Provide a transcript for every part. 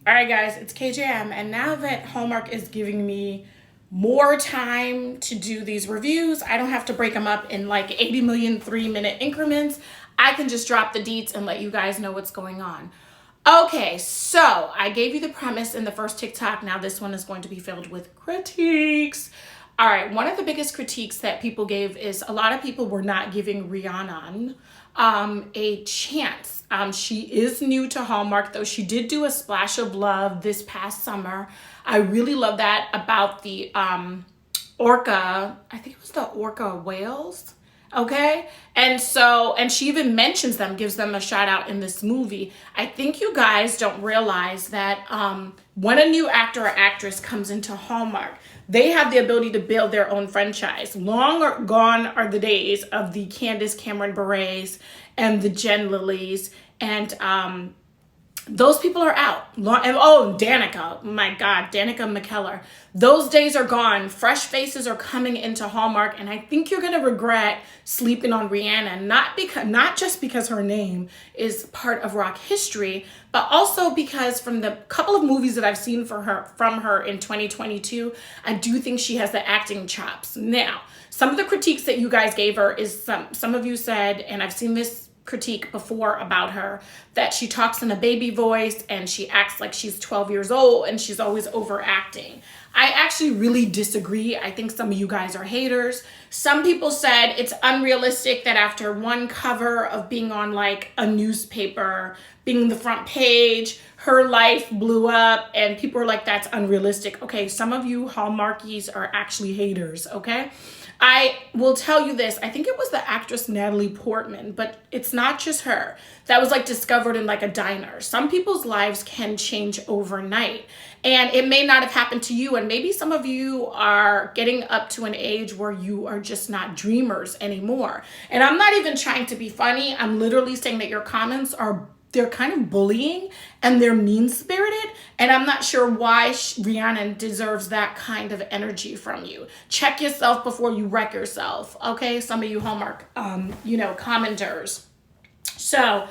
All right, guys, it's KJM, and now that Hallmark is giving me more time to do these reviews, I don't have to break them up in like 80 million 3-minute increments. I can just drop the deets and let you guys know what's going on. Okay, so I gave you the premise in the first TikTok. Now this one is going to be filled with critiques. All right, one of the biggest critiques that people gave is a lot of people were not giving Rhiannon a chance. She is new to Hallmark, though she did do a splash of love this past summer. I really love that about the orca. I think it was the orca whales. Okay. And she even mentions them, gives them a shout out in this movie. I think you guys don't realize that when a new actor or actress comes into Hallmark, they have the ability to build their own franchise. Long gone are the days of the Candace Cameron Bure's and the Jen Lillys, and those people are out. Danica. My God, Danica McKellar. Those days are gone. Fresh faces are coming into Hallmark, and I think you're gonna regret sleeping on Rhiannon. Not just because her name is part of rock history, but also because from the couple of movies that I've seen from her in 2022, I do think she has the acting chops. Now, some of the critiques that you guys gave her is some of you said, and I've seen this critique before about her, that she talks in a baby voice and she acts like she's 12 years old and she's always overacting. I actually really disagree. I think some of you guys are haters. Some people said it's unrealistic that after one cover of being on like a newspaper, being the front page, her life blew up, and people are like, that's unrealistic. Okay, some of you Hallmarkies are actually haters, okay? I will tell you this. I think it was the actress Natalie Portman, but it's not just her. That was like discovered in like a diner. Some people's lives can change overnight, and it may not have happened to you. And maybe some of you are getting up to an age where you are just not dreamers anymore. And I'm not even trying to be funny. I'm literally saying that your comments they're kind of bullying and they're mean-spirited, and I'm not sure why Rhiannon deserves that kind of energy from you. Check yourself before you wreck yourself, okay? Some of you Hallmark, commenters. So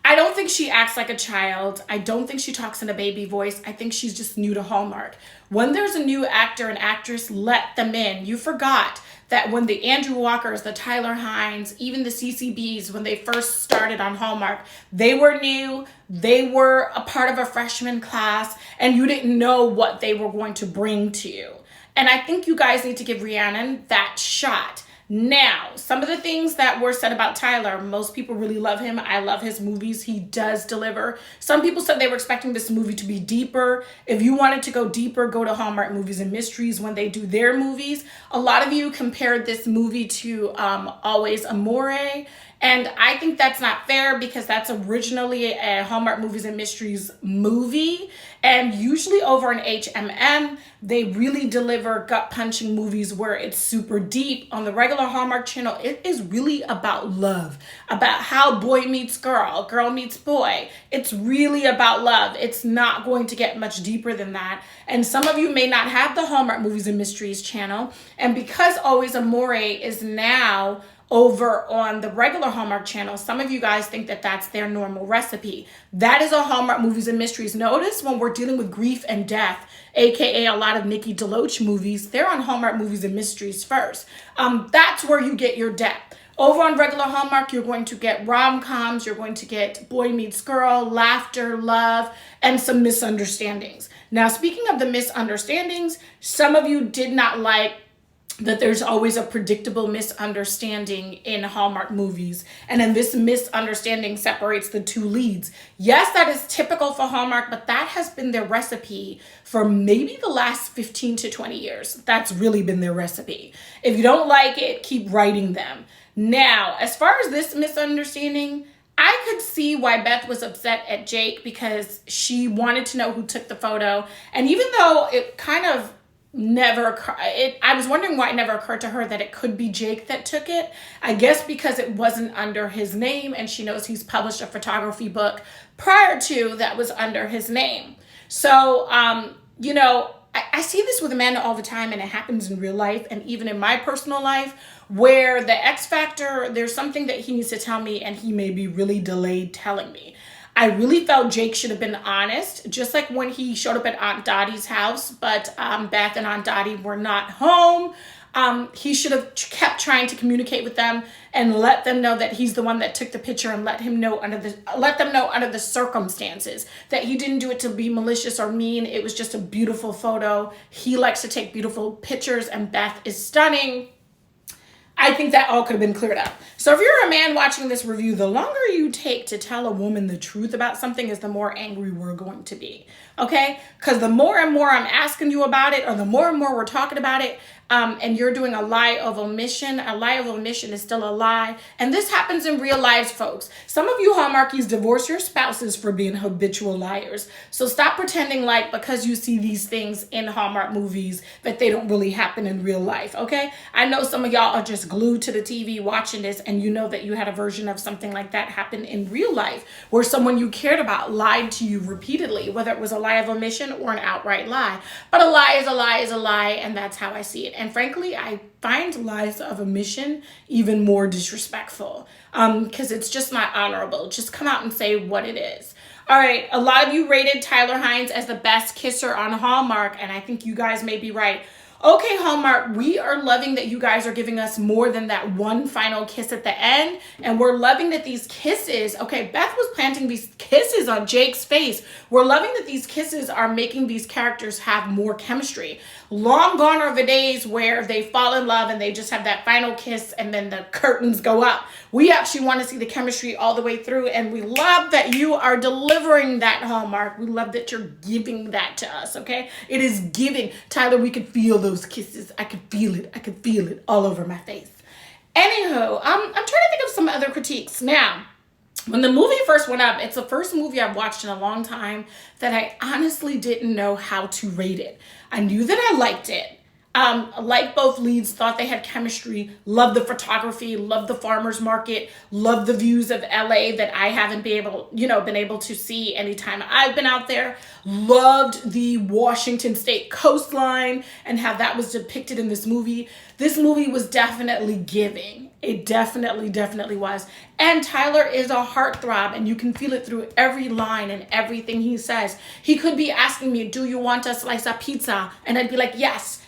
I don't think she acts like a child. I don't think she talks in a baby voice. I think she's just new to Hallmark. When there's a new actor and actress, let them in. You forgot that when the Andrew Walkers, the Tyler Hines, even the CCBs, when they first started on Hallmark, they were new, they were a part of a freshman class, and you didn't know what they were going to bring to you. And I think you guys need to give Rhiannon that shot. Now, some of the things that were said about Tyler, most people really love him. I love his movies. He does deliver. Some people said they were expecting this movie to be deeper. If you wanted to go deeper, go to Hallmark Movies and Mysteries when they do their movies. A lot of you compared this movie to Always Amore. And I think that's not fair because that's originally a Hallmark Movies and Mysteries movie. And usually over on HMM, they really deliver gut-punching movies where it's super deep. On the regular Hallmark Channel, it is really about love, about how boy meets girl, girl meets boy. It's really about love. It's not going to get much deeper than that. And some of you may not have the Hallmark Movies and Mysteries channel. And because Always Amore is now over on the regular Hallmark Channel, some of you guys think that that's their normal recipe. That is a Hallmark Movies and Mysteries. Notice when we're dealing with grief and death, aka a lot of Nikki DeLoach movies, they're on Hallmark Movies and Mysteries first. That's where you get your depth. Over on regular Hallmark, you're going to get rom-coms, you're going to get boy meets girl, laughter, love, and some misunderstandings. Now, speaking of the misunderstandings, some of you did not like that there's always a predictable misunderstanding in Hallmark movies. And then this misunderstanding separates the two leads. Yes, that is typical for Hallmark, but that has been their recipe for maybe the last 15 to 20 years. That's really been their recipe. If you don't like it, keep writing them. Now, as far as this misunderstanding, I could see why Beth was upset at Jake because she wanted to know who took the photo. And even though it kind of I was wondering why it never occurred to her that it could be Jake that took it. I guess because it wasn't under his name, and she knows he's published a photography book prior to that was under his name. So, I see this with men all the time, and it happens in real life and even in my personal life, where the X factor, there's something that he needs to tell me and he may be really delayed telling me. I really felt Jake should have been honest, just like when he showed up at Aunt Dottie's house, but Beth and Aunt Dottie were not home. He should have kept trying to communicate with them and let them know that he's the one that took the picture, and let them know under the circumstances that he didn't do it to be malicious or mean. It was just a beautiful photo. He likes to take beautiful pictures, and Beth is stunning. I think that all could have been cleared up. So if you're a man watching this review, the longer you take to tell a woman the truth about something is the more angry we're going to be. Okay? Because the more and more I'm asking you about it, or the more and more we're talking about it, and you're doing a lie of omission is still a lie. And this happens in real life, folks. Some of you Hallmarkies divorce your spouses for being habitual liars. So stop pretending like because you see these things in Hallmark movies that they don't really happen in real life, okay? I know some of y'all are just glued to the TV watching this, and you know that you had a version of something like that happen in real life where someone you cared about lied to you repeatedly, whether it was a lie of omission or an outright lie. But a lie is a lie is a lie, and that's how I see it. And frankly, I find lies of omission even more disrespectful because it's just not honorable. Just come out and say what it is. All right, a lot of you rated Tyler Hynes as the best kisser on Hallmark, and I think you guys may be right. Okay, Hallmark, we are loving that you guys are giving us more than that one final kiss at the end. And we're loving that these kisses, okay, Beth was planting these kisses on Jake's face. We're loving that these kisses are making these characters have more chemistry. Long gone are the days where they fall in love and they just have that final kiss and then the curtains go up. We actually want to see the chemistry all the way through, and we love that you are delivering that, Hallmark. We love that you're giving that to us, okay? It is giving. Tyler, we could feel those kisses. I could feel it. I could feel it all over my face. Anywho, I'm trying to think of some other critiques. Now, when the movie first went up, it's the first movie I've watched in a long time that I honestly didn't know how to rate it. I knew that I liked it. Like both leads, thought they had chemistry, loved the photography, loved the farmer's market, loved the views of LA that I haven't been able to see anytime I've been out there, loved the Washington State coastline and how that was depicted in this movie. This movie was definitely giving. It definitely was. And Tyler is a heartthrob, and you can feel it through every line and everything he says. He could be asking me, do you want a slice of pizza? And I'd be like, yes,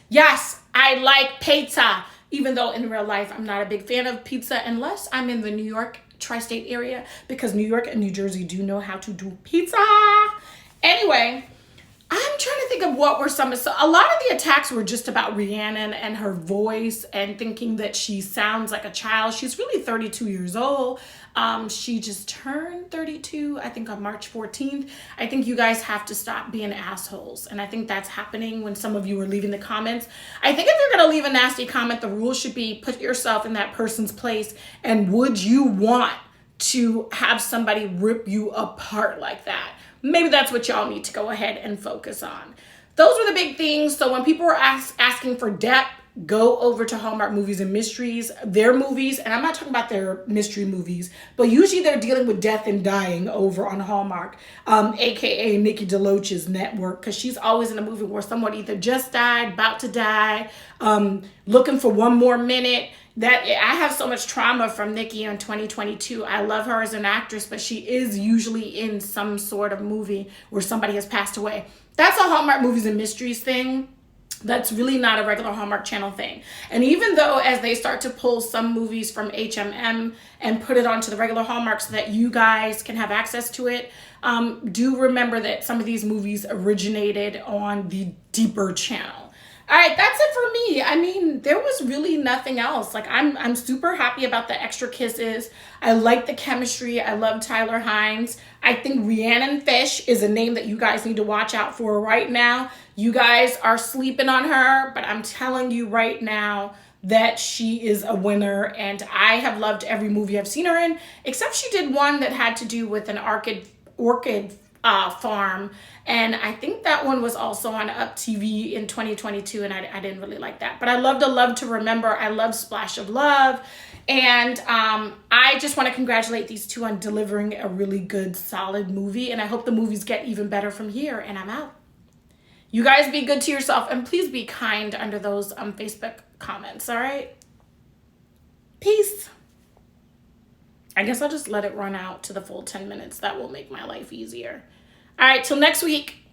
I like pizza. Even though in real life, I'm not a big fan of pizza unless I'm in the New York tri-state area, because New York and New Jersey do know how to do pizza. Anyway, I'm trying to think of what were some. So a lot of the attacks were just about Rhiannon and her voice and thinking that she sounds like a child. She's really 32 years old. She just turned 32, I think on March 14th. I think you guys have to stop being assholes. And I think that's happening when some of you are leaving the comments. I think if you're going to leave a nasty comment, the rule should be put yourself in that person's place. And would you want to have somebody rip you apart like that? Maybe that's what y'all need to go ahead and focus on. Those were the big things. So when people were asking for depth, go over to Hallmark Movies and Mysteries, their movies, and I'm not talking about their mystery movies, but usually they're dealing with death and dying over on Hallmark, aka Nikki DeLoach's network, because she's always in a movie where someone either just died, about to die, looking for one more minute. That I have so much trauma from Nikki in 2022. I love her as an actress, but she is usually in some sort of movie where somebody has passed away. That's a Hallmark Movies and Mysteries thing. That's really not a regular Hallmark Channel thing. And even though as they start to pull some movies from HMM and put it onto the regular Hallmark so that you guys can have access to it, do remember that some of these movies originated on the deeper channel. All right, that's it for me. I mean, there was really nothing else. Like, I'm super happy about the extra kisses. I like the chemistry. I love Tyler Hynes. I think Rhiannon Fish is a name that you guys need to watch out for right now. You guys are sleeping on her, but I'm telling you right now that she is a winner, and I have loved every movie I've seen her in, except she did one that had to do with an orchid farm, and I think that one was also on Up TV in 2022, and I didn't really like that. But I loved A Love to Remember. I love Splash of Love, and I just want to congratulate these two on delivering a really good, solid movie, and I hope the movies get even better from here, and I'm out. You guys be good to yourself, and please be kind under those Facebook comments, all right? Peace. I guess I'll just let it run out to the full 10 minutes. That will make my life easier. All right, till next week.